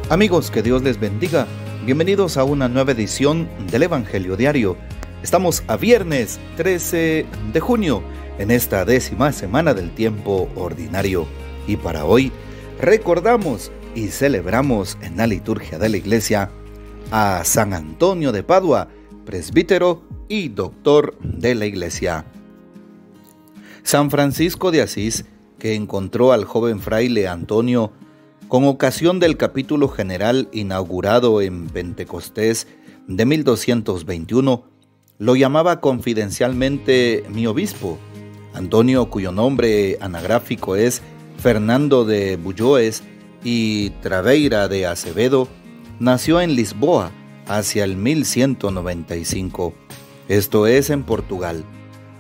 Amigos, que Dios les bendiga. Bienvenidos a una nueva edición del Evangelio Diario. Estamos a viernes 13 de junio, en esta 10ª semana del tiempo ordinario. Y para hoy recordamos y celebramos en la liturgia de la Iglesia a San Antonio de Padua, presbítero y doctor de la Iglesia. San Francisco de Asís, que encontró al joven fraile Antonio con ocasión del capítulo general inaugurado en Pentecostés de 1221, lo llamaba confidencialmente mi obispo. Antonio, cuyo nombre anagráfico es Fernando de Bulloes y Traveira de Acevedo, nació en Lisboa hacia el 1195, esto es en Portugal.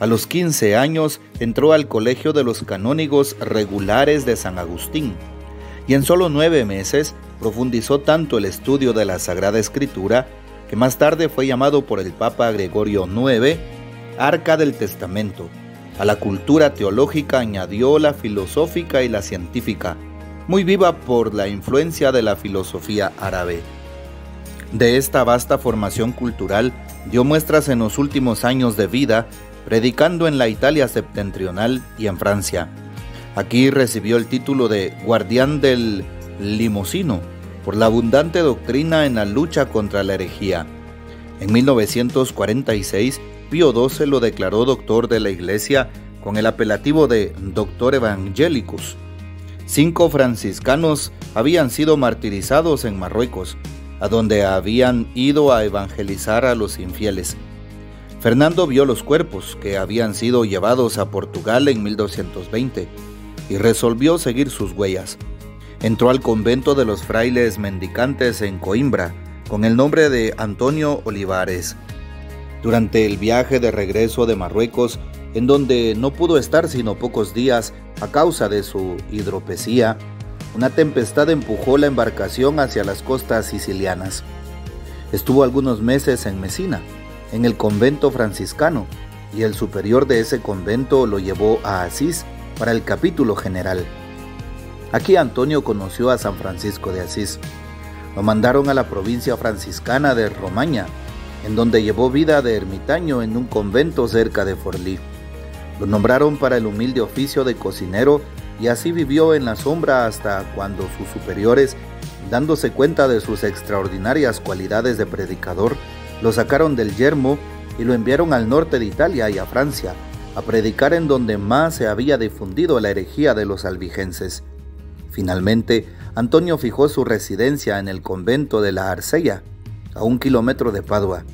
A los 15 años entró al Colegio de los Canónigos Regulares de San Agustín, y en solo 9 meses profundizó tanto el estudio de la Sagrada Escritura que más tarde fue llamado por el Papa Gregorio IX Arca del Testamento. A la cultura teológica añadió la filosófica y la científica, muy viva por la influencia de la filosofía árabe. De esta vasta formación cultural dio muestras en los últimos años de vida, predicando en la Italia septentrional y en Francia. Aquí recibió el título de guardián del limosino por la abundante doctrina en la lucha contra la herejía. En 1946, Pío XII lo declaró doctor de la Iglesia con el apelativo de Doctor Evangelicus. 5 franciscanos habían sido martirizados en Marruecos, a donde habían ido a evangelizar a los infieles. Fernando vio los cuerpos que habían sido llevados a Portugal en 1220 y resolvió seguir sus huellas. Entró al convento de los frailes mendicantes en Coimbra con el nombre de Antonio Olivares. Durante el viaje de regreso de Marruecos, en donde no pudo estar sino pocos días a causa de su hidropesía, una tempestad empujó la embarcación hacia las costas sicilianas. Estuvo algunos meses en Mesina, en el convento franciscano, y el superior de ese convento lo llevó a Asís para el capítulo general. Aquí Antonio conoció a San Francisco de Asís. Lo mandaron a la provincia franciscana de Romaña, en donde llevó vida de ermitaño en un convento cerca de Forlí. Lo nombraron para el humilde oficio de cocinero y así vivió en la sombra hasta cuando sus superiores, dándose cuenta de sus extraordinarias cualidades de predicador, lo sacaron del yermo y lo enviaron al norte de Italia y a Francia, a predicar en donde más se había difundido la herejía de los albigenses. Finalmente, Antonio fijó su residencia en el convento de la Arcella, a 1 kilómetro de Padua.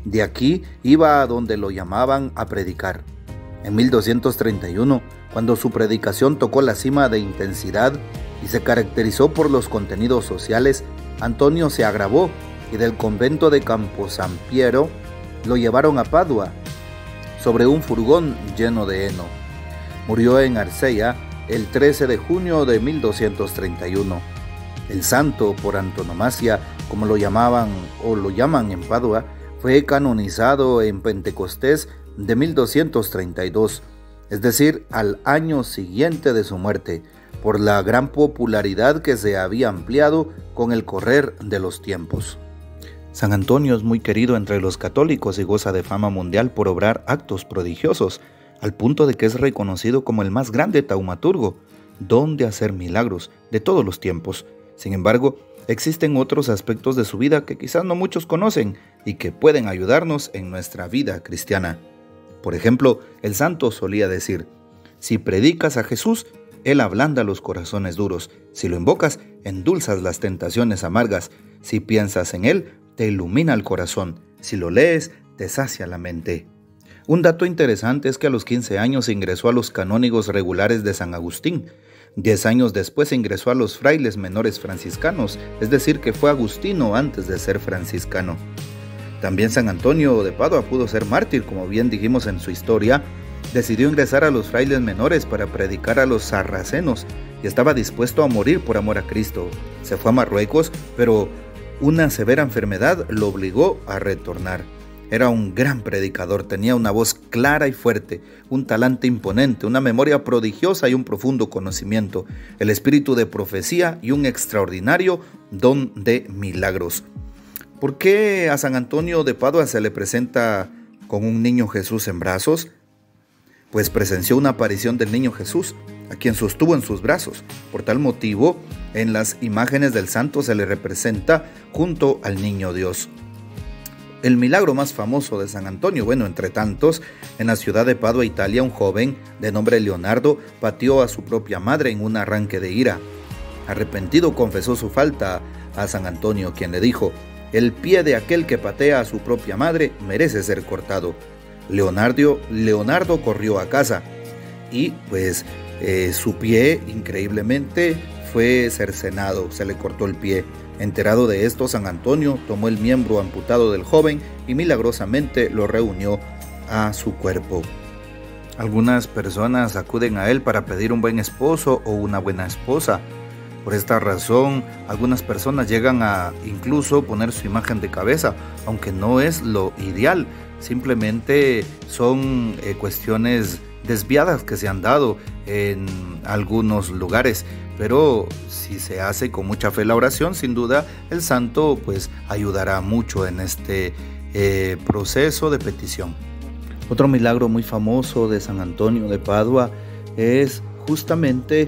De aquí iba a donde lo llamaban a predicar. En 1231, cuando su predicación tocó la cima de intensidad y se caracterizó por los contenidos sociales, Antonio se agravó y del convento de Campo San Piero lo llevaron a Padua sobre un furgón lleno de heno. Murió en Arcella el 13 de junio de 1231. El santo por antonomasia, como lo llamaban o lo llaman en Padua, fue canonizado en Pentecostés de 1232, es decir, al año siguiente de su muerte, por la gran popularidad que se había ampliado con el correr de los tiempos. San Antonio es muy querido entre los católicos y goza de fama mundial por obrar actos prodigiosos, al punto de que es reconocido como el más grande taumaturgo, don de hacer milagros de todos los tiempos. Sin embargo, existen otros aspectos de su vida que quizás no muchos conocen y que pueden ayudarnos en nuestra vida cristiana. Por ejemplo, el santo solía decir: si predicas a Jesús, Él ablanda los corazones duros; si lo invocas, endulzas las tentaciones amargas; si piensas en Él, te ilumina el corazón; si lo lees, te sacia la mente. Un dato interesante es que a los 15 años ingresó a los canónigos regulares de San Agustín. 10 años después ingresó a los frailes menores franciscanos, es decir, que fue agustino antes de ser franciscano. También San Antonio de Padua pudo ser mártir, como bien dijimos en su historia. Decidió ingresar a los frailes menores para predicar a los sarracenos y estaba dispuesto a morir por amor a Cristo. Se fue a Marruecos, pero una severa enfermedad lo obligó a retornar. Era un gran predicador, tenía una voz clara y fuerte, un talante imponente, una memoria prodigiosa y un profundo conocimiento, el espíritu de profecía y un extraordinario don de milagros. ¿Por qué a San Antonio de Padua se le presenta con un niño Jesús en brazos? Pues presenció una aparición del niño Jesús, a quien sostuvo en sus brazos. Por tal motivo, en las imágenes del santo se le representa junto al niño Dios. El milagro más famoso de San Antonio, bueno, entre tantos, en la ciudad de Padua, Italia, un joven de nombre Leonardo pateó a su propia madre en un arranque de ira. Arrepentido confesó su falta a San Antonio, quien le dijo: el pie de aquel que patea a su propia madre merece ser cortado. Leonardo corrió a casa y pues su pie increíblemente fue cercenado, se le cortó el pie. Enterado de esto, San Antonio tomó el miembro amputado del joven y milagrosamente lo reunió a su cuerpo. Algunas personas acuden a él para pedir un buen esposo o una buena esposa. Por esta razón, algunas personas llegan a incluso poner su imagen de cabeza, aunque no es lo ideal. Simplemente son cuestiones desviadas que se han dado en algunos lugares, pero si se hace con mucha fe la oración, sin duda el santo pues ayudará mucho en este proceso de petición. Otro milagro muy famoso de San Antonio de Padua es justamente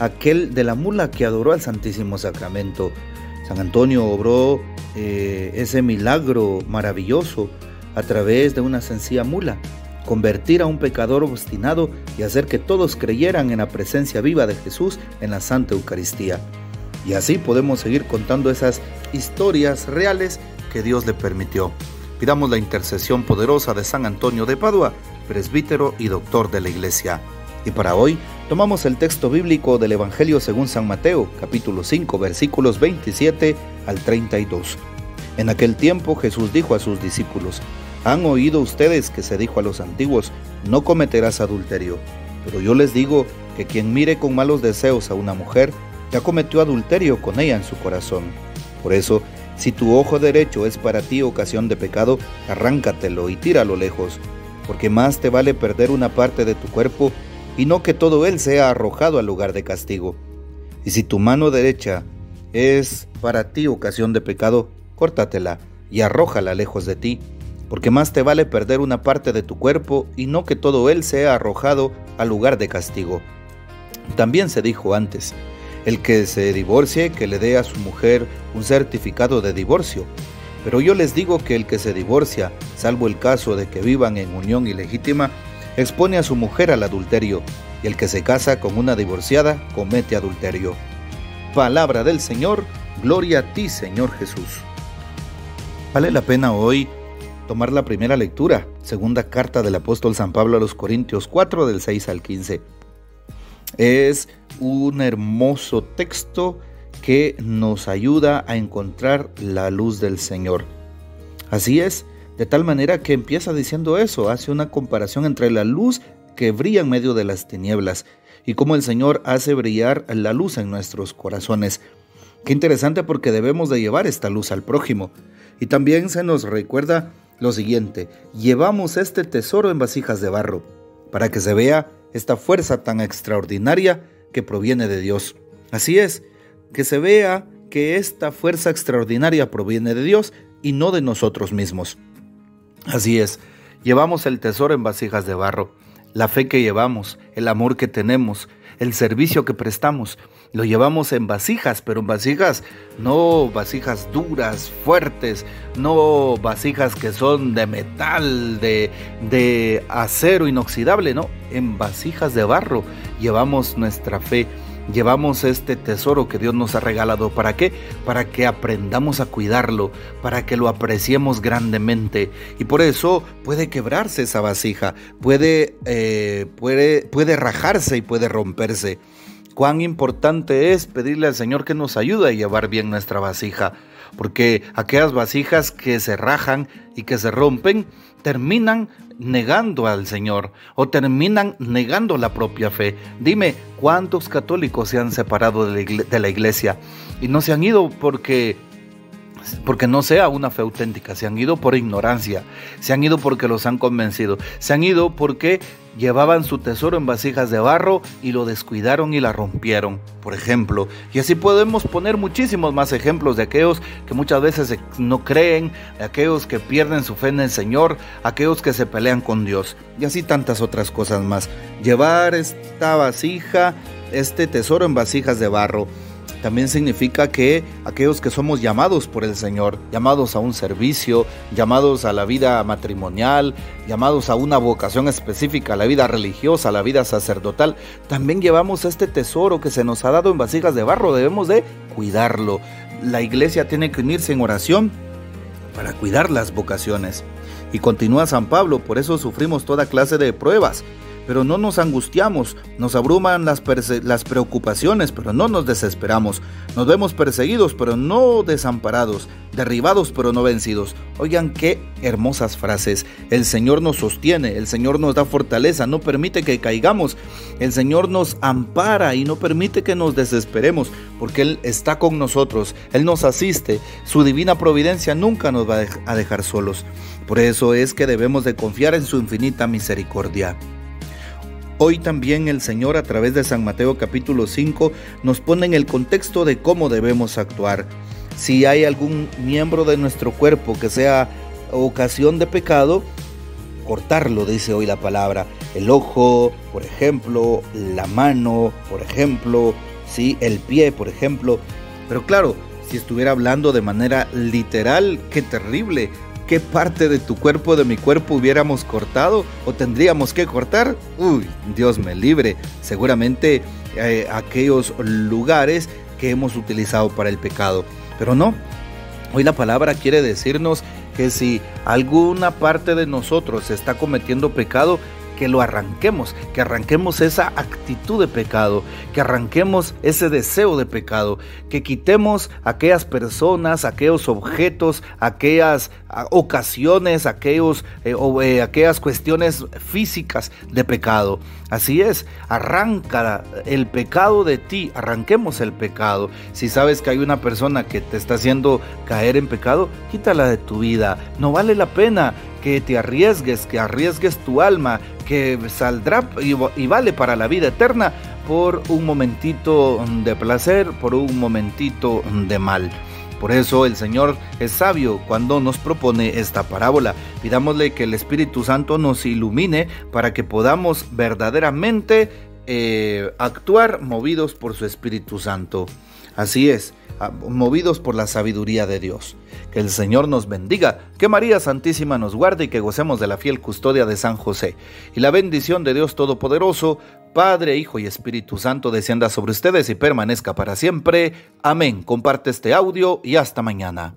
aquel de la mula que adoró al Santísimo Sacramento. San Antonio obró ese milagro maravilloso a través de una sencilla mula, convertir a un pecador obstinado y hacer que todos creyeran en la presencia viva de Jesús en la Santa Eucaristía. Y así podemos seguir contando esas historias reales que Dios le permitió. Pidamos la intercesión poderosa de San Antonio de Padua, presbítero y doctor de la Iglesia. Y para hoy tomamos el texto bíblico del Evangelio según San Mateo, capítulo 5, versículos 27 al 32. En aquel tiempo Jesús dijo a sus discípulos: han oído ustedes que se dijo a los antiguos: no cometerás adulterio. Pero yo les digo que quien mire con malos deseos a una mujer, ya cometió adulterio con ella en su corazón. Por eso, si tu ojo derecho es para ti ocasión de pecado, arráncatelo y tíralo lejos, porque más te vale perder una parte de tu cuerpo y no que todo él sea arrojado al lugar de castigo. Y si tu mano derecha es para ti ocasión de pecado, córtatela y arrójala lejos de ti, porque más te vale perder una parte de tu cuerpo y no que todo él sea arrojado al lugar de castigo. También se dijo antes: el que se divorcie, que le dé a su mujer un certificado de divorcio. Pero yo les digo que el que se divorcia, salvo el caso de que vivan en unión ilegítima, expone a su mujer al adulterio, y el que se casa con una divorciada comete adulterio. Palabra del Señor, gloria a ti, Señor Jesús. Vale la pena hoy tomar la primera lectura, segunda carta del apóstol San Pablo a los Corintios 4, del 6 al 15. Es un hermoso texto que nos ayuda a encontrar la luz del Señor. Así es, de tal manera que empieza diciendo eso, hace una comparación entre la luz que brilla en medio de las tinieblas y cómo el Señor hace brillar la luz en nuestros corazones. Qué interesante, porque debemos de llevar esta luz al prójimo. Y también se nos recuerda lo siguiente: llevamos este tesoro en vasijas de barro, para que se vea esta fuerza tan extraordinaria que proviene de Dios. Así es, que se vea que esta fuerza extraordinaria proviene de Dios y no de nosotros mismos. Así es, llevamos el tesoro en vasijas de barro, la fe que llevamos, el amor que tenemos, el servicio que prestamos, lo llevamos en vasijas, pero en vasijas, no vasijas duras, fuertes, no vasijas que son de metal, de acero inoxidable, no, en vasijas de barro llevamos nuestra fe. Llevamos este tesoro que Dios nos ha regalado. ¿Para qué? Para que aprendamos a cuidarlo, para que lo apreciemos grandemente. Y por eso puede quebrarse esa vasija, puede rajarse y puede romperse. Cuán importante es pedirle al Señor que nos ayude a llevar bien nuestra vasija, porque aquellas vasijas que se rajan y que se rompen terminan negando al Señor o terminan negando la propia fe. Dime, ¿cuántos católicos se han separado de la iglesia y no se han ido porque porque no sea una fe auténtica. Se han ido por ignorancia, se han ido porque los han convencido, se han ido porque llevaban su tesoro en vasijas de barro y lo descuidaron y la rompieron, por ejemplo. Y así podemos poner muchísimos más ejemplos de aquellos que muchas veces no creen, aquellos que pierden su fe en el Señor, aquellos que se pelean con Dios, y así tantas otras cosas más. Llevar esta vasija, este tesoro en vasijas de barro, también significa que aquellos que somos llamados por el Señor, llamados a un servicio, llamados a la vida matrimonial, llamados a una vocación específica, a la vida religiosa, a la vida sacerdotal, también llevamos este tesoro que se nos ha dado en vasijas de barro, debemos de cuidarlo. La iglesia tiene que unirse en oración para cuidar las vocaciones. Y continúa San Pablo: por eso sufrimos toda clase de pruebas, pero no nos angustiamos, nos abruman las preocupaciones, pero no nos desesperamos. Nos vemos perseguidos, pero no desamparados, derribados, pero no vencidos. Oigan qué hermosas frases. El Señor nos sostiene, el Señor nos da fortaleza, no permite que caigamos. El Señor nos ampara y no permite que nos desesperemos, porque Él está con nosotros, Él nos asiste. Su divina providencia nunca nos va a dejar solos. Por eso es que debemos de confiar en su infinita misericordia. Hoy también el Señor, a través de San Mateo capítulo 5, nos pone en el contexto de cómo debemos actuar. Si hay algún miembro de nuestro cuerpo que sea ocasión de pecado, cortarlo, dice hoy la palabra. El ojo, por ejemplo, la mano, por ejemplo, ¿sí? El pie, por ejemplo. Pero claro, si estuviera hablando de manera literal, qué terrible. ¿Qué parte de tu cuerpo, de mi cuerpo, hubiéramos cortado o tendríamos que cortar? Uy, Dios me libre. Seguramente aquellos lugares que hemos utilizado para el pecado. Pero no, hoy la palabra quiere decirnos que si alguna parte de nosotros está cometiendo pecado, que lo arranquemos, que arranquemos esa actitud de pecado, que arranquemos ese deseo de pecado, que quitemos aquellas personas, aquellos objetos, aquellas ocasiones, aquellas cuestiones físicas de pecado. Así es, arranca el pecado de ti, arranquemos el pecado. Si sabes que hay una persona que te está haciendo caer en pecado, quítala de tu vida. No vale la pena que te arriesgues, que arriesgues tu alma, que saldrá y vale para la vida eterna por un momentito de placer, por un momentito de mal. Por eso el Señor es sabio cuando nos propone esta parábola. Pidámosle que el Espíritu Santo nos ilumine para que podamos verdaderamente actuar movidos por su Espíritu Santo. Así es, movidos por la sabiduría de Dios. Que el Señor nos bendiga, que María Santísima nos guarde y que gocemos de la fiel custodia de San José. Y la bendición de Dios Todopoderoso, Padre, Hijo y Espíritu Santo, descienda sobre ustedes y permanezca para siempre. Amén. Comparte este audio y hasta mañana.